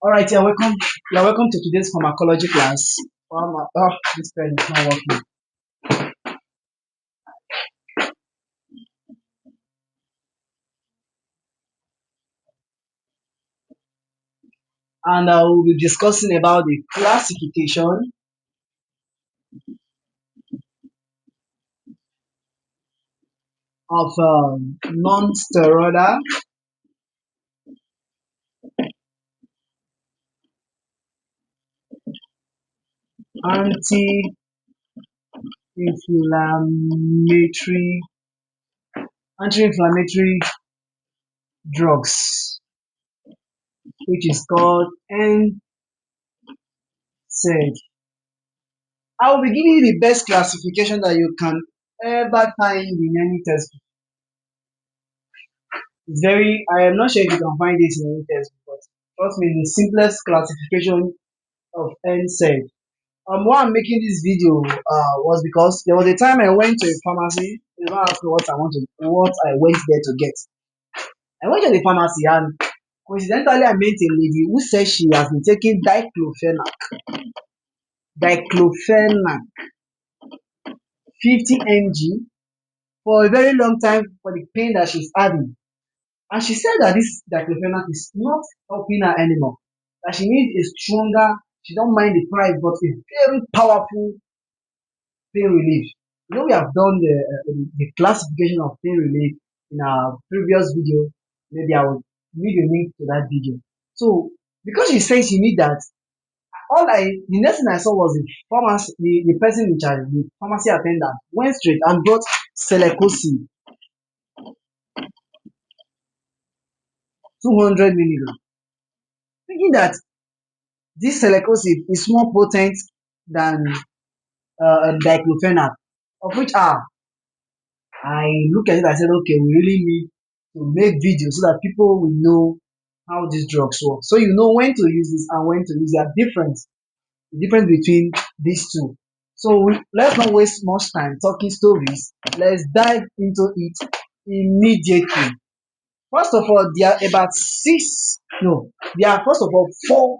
All right, you're welcome. You're welcome to today's pharmacology class. This pen is not working. And we'll be discussing about the classification of non-steroidal, anti-inflammatory, anti-inflammatory drugs, which is called NSAID. I will be giving you the best classification that you can ever find in any textbook. It's very, I am not sure if you can find this in any textbook, but trust me, the simplest classification of NSAID. Why I'm making this video was because there was a time I went to a pharmacy. You don't ask me what I went there to get. I went to the pharmacy and coincidentally I met a lady who said she has been taking diclofenac 50 mg for a very long time for the pain that she's having. And she said that this diclofenac is not helping her anymore. That she needs a stronger, she don't mind the price, but a very powerful pain relief. You know, we have done the classification of pain relief in our previous video. Maybe I will leave a link to that video. So because she said she need that, the next thing I saw was the person in charge, the pharmacy attendant, went straight and brought Celecoxib 200 milligrams, thinking that this Celecoxib is more potent than diclofenac, of which I look at it, I said, okay, we really need to make videos so that people will know how these drugs work. So you know when to use this and when to use their difference, the difference between these two. So let's not waste much time talking stories. Let's dive into it immediately. First of all, there are about four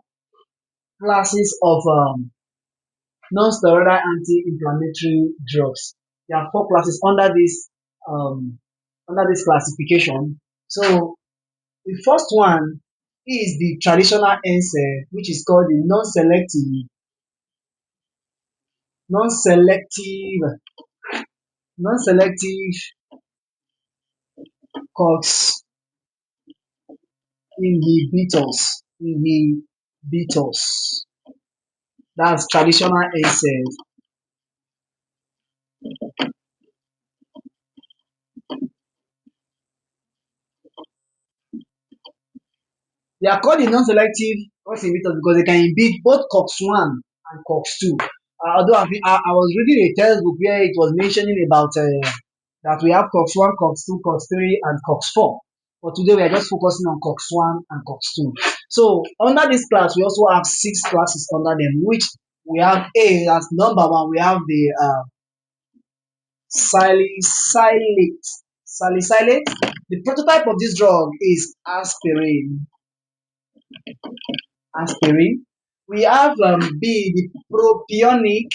classes of non-steroidal anti-inflammatory drugs. There are four classes um, under this classification. So the first one is the traditional NSAID, which is called the non-selective, non-selective COX inhibitors. That's traditional NSAID. They are called the non-selective COX inhibitors because they can inhibit both COX-1 and COX-2. Although I was reading a textbook where it was mentioning about that we have COX-1, COX-2, COX-3, and COX-4. But today we are just focusing on COX-1 and COX-2. So under this class, we also have 6 classes under them, which we have as number 1, we have the salicylate. Salicylate. The prototype of this drug is aspirin. We have B, the propionic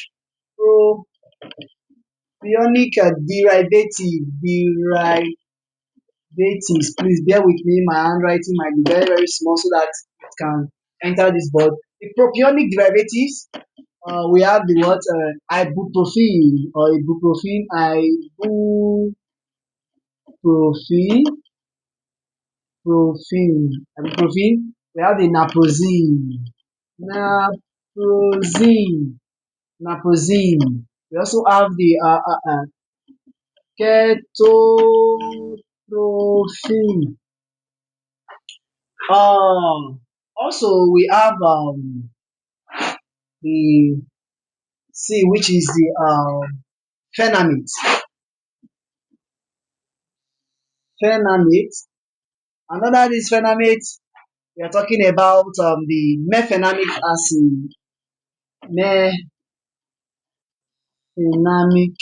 derivatives. Please bear with me. My handwriting might be very, very small so that it can enter this board. The propionic derivatives, we have the what ibuprofen or ibuprofen, ibuprofen. We have the naproxen. We also have the ketoprofen. Also we have the C, which is the phenamate. Another this phenamate, we are talking about the mefenamic acid. Mefenamic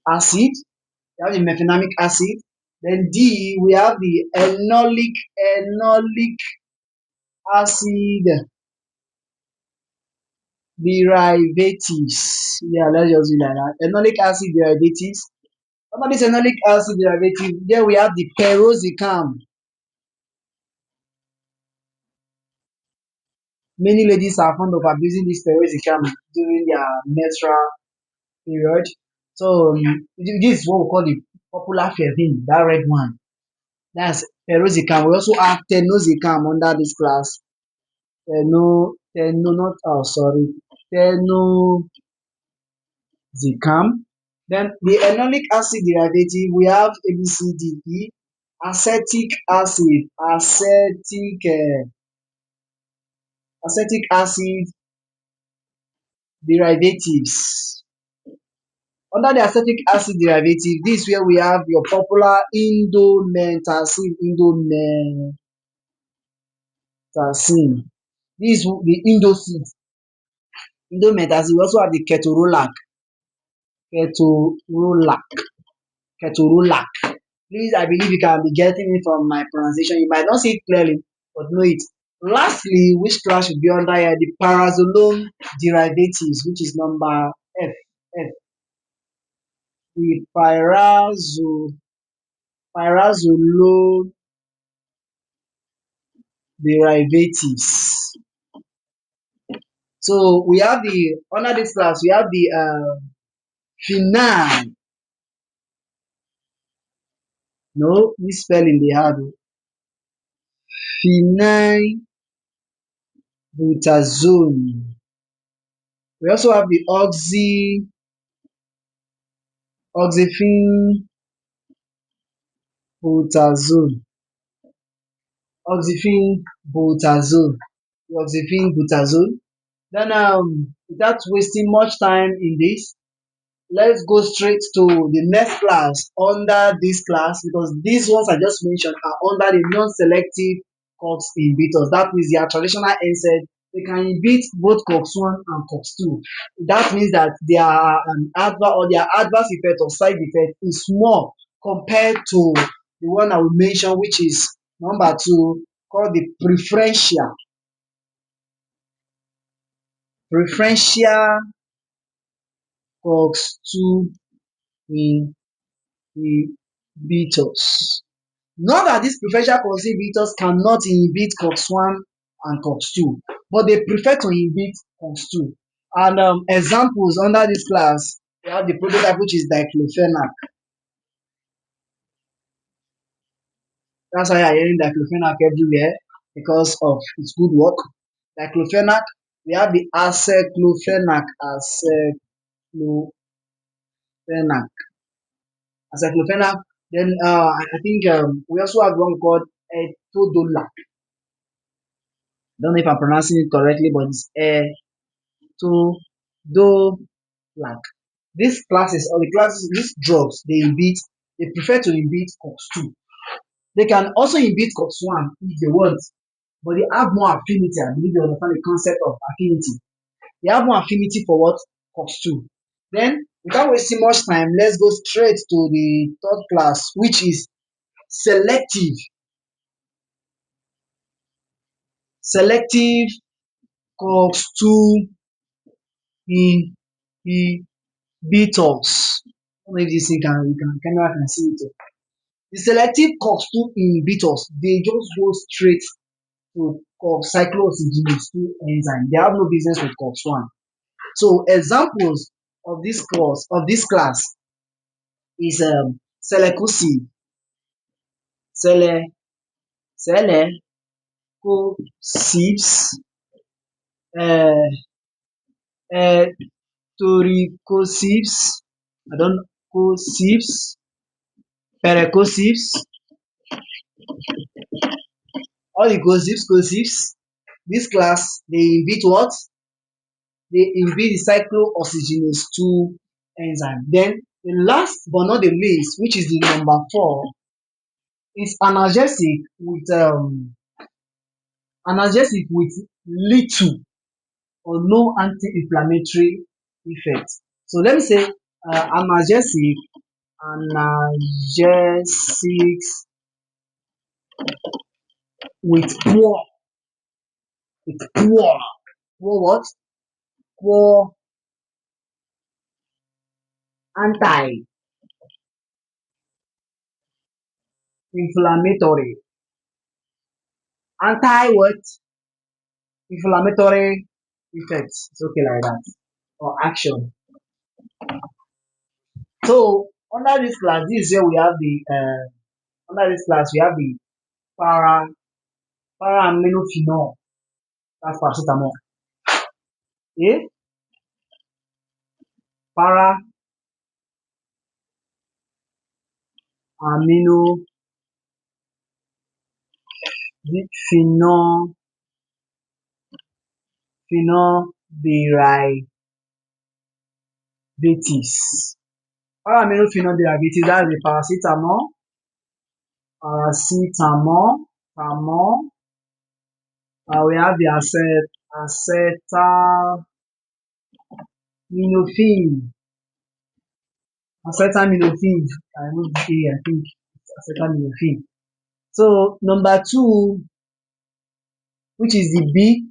acid. We have the mefenamic acid. Then D, we have the enolic acid derivatives. Yeah, let's just do like that. Enolic acid derivatives. Under this enolic acid derivative, there we have the perosicam. Many ladies are fond of abusing this perosicam during their menstrual period. So this is what we call the popular fervin, that red one. That's perosicam. We also have tenosicam under this class. Not sorry, tenosicam. Then the enolic acid derivative, we have ABCDE, acetic acid, acetic acid derivatives. Under the acetic acid derivative, this is where we have your popular indomethacin. This is the indomethacin. We also have the ketorolac, ketorolac. Please, I believe you can be getting it from my pronunciation. You might not see it clearly, but know it. Lastly, which class should be under here? The parazolone derivatives, which is number F. F. The pyrazolone derivatives. So we have the under this class we have the phenyl. No, this spelling they hard. Phenylbutazone. We also have the oxyphenbutazone. Oxyphenbutazone. Oxyphenbutazone. Then without wasting much time in this, let's go straight to the next class under this class, because these ones I just mentioned are under the non-selective COX inhibitors. That means they are traditional NSAID. They can inhibit both COX-1 and COX-2. That means that their adverse effect or side effect is small compared to the one I will mention, which is number 2, called the preferential COX-2 inhibitors. Not that these preferential COX inhibitors cannot inhibit COX-1 and COX-2, but they prefer to inhibit COX-2. And examples under this class, we have the prototype which is diclofenac. That's why you're hearing diclofenac everywhere because of its good work. Diclofenac, we have the aceclofenac, aceclofenac. Then I think we also have one called etodolac. Don't know if I'm pronouncing it correctly, but it's etodolac. These classes or these drugs, they prefer to inhibit COX-2. They can also inhibit COX-1 if they want, but they have more affinity. I believe you understand the concept of affinity. They have more affinity for what? COX-2. Then, without wasting much time, let's go straight to the third class, which is selective COX-2 inhibitors. I don't know if this thing camera can see it. The selective COX-2 inhibitors, they just go straight to cyclooxygenase 2 enzyme. They have no business with COX-1. So examples of this class is selecosib, selecosibs, uh, toricosibs, I don't know, cosibs, perecosibs, all the cosibs. This class, they inhibit what? They inhibit the cyclooxygenase 2 enzyme. Then the last but not the least, which is the number 4, is analgesic with little or no anti-inflammatory effect. So let me say analgesics with poor It's poor. Poor what? Poor anti-inflammatory. Anti what? Inflammatory effects. It's okay like that. Or action. So under this class, this is where we have the under this class we have the para paraminophenol. That's paracetamol. Eh? Paraaminophenols derivatives. Paraaminophenols derivatives, that's the paracetamol. We have the acetaminophen. I remove the A, I think it's acetaminophen. So number two, which is the B,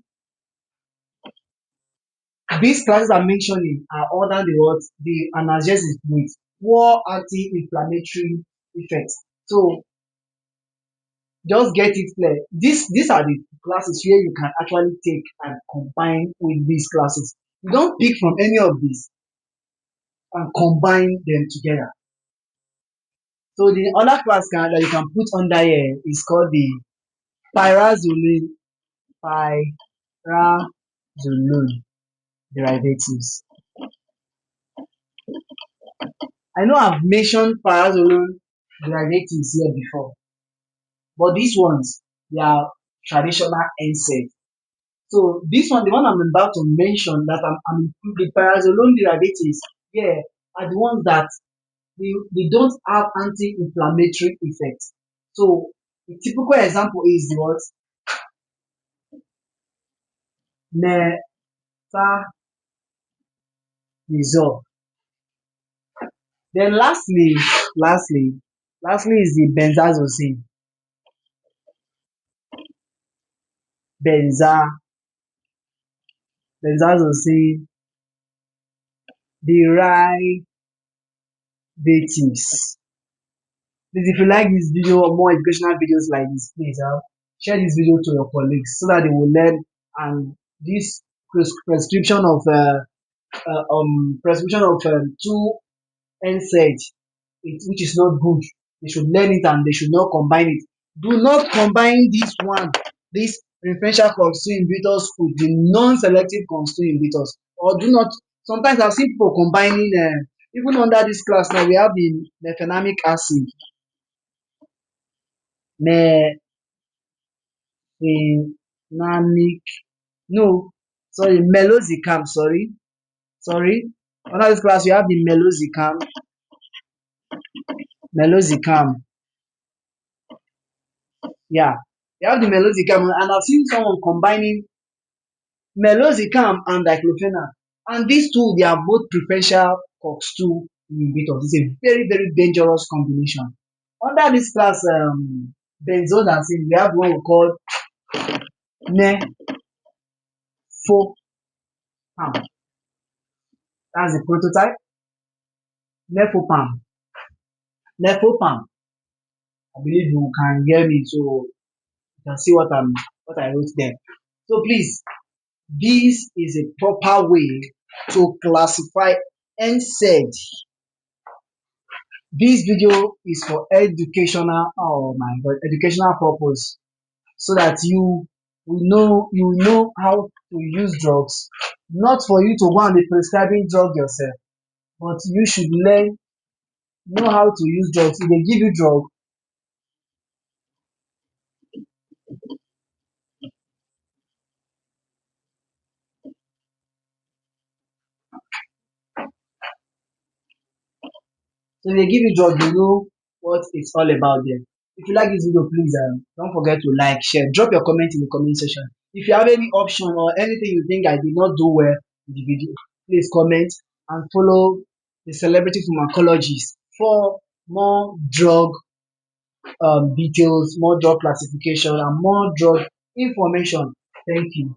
these classes I'm mentioning are other than the analgesics with poor anti-inflammatory effects. So just get it clear. These are the classes where you can actually take and combine with these classes. You don't pick from any of these and combine them together. So the other class that you can put under here is called the pyrazolone pyrazolone derivatives. I know I've mentioned pyrazolone derivatives here before, but these ones they are traditional NSAIDs. So this one, the one I'm about to mention that I'm the pyrazolone derivatives here are the ones that they don't have anti-inflammatory effects. So the typical example is what? Metronidazole. Then lastly is the benzazosine. Benza, benzazosine derivatives. Please, if you like this video or more educational videos like this, please share this video to your colleagues so that they will learn. And this prescription of two NSAIDs, which is not good. They should learn it and they should not combine it. Do not combine this preferential COX-2 inhibitors with the non-selective COX-2 inhibitors. Or do not, sometimes I've seen people combining, even under this class now, we have the mefenamic acid, mefenamic, no, sorry, meloxicam, sorry. Under this class, we have the meloxicam, yeah. We have the meloxicam, and I've seen someone combining meloxicam and diclofenac, and these two they are both preferential COX-2 inhibitors. It's a very very dangerous combination. Under this class benzodiazepine, we have one we call nefopam. That's the prototype. Nefopam. Nefopam. I believe you can hear me, so you can see what I wrote there. So please, this is a proper way to classify NSAID. This video is for educational, oh my god, educational purpose, so that you know how to use drugs, not for you to go and be prescribing drug yourself, but you should know how to use drugs. If they give you drug, so if they give you drug, you know what it's all about there. If you like this video, please don't forget to like, share, drop your comment in the comment section. If you have any option or anything you think I did not do well in the video, please comment and follow the Celebrity Pharmacologist for more drug details, more drug classification, and more drug information. Thank you.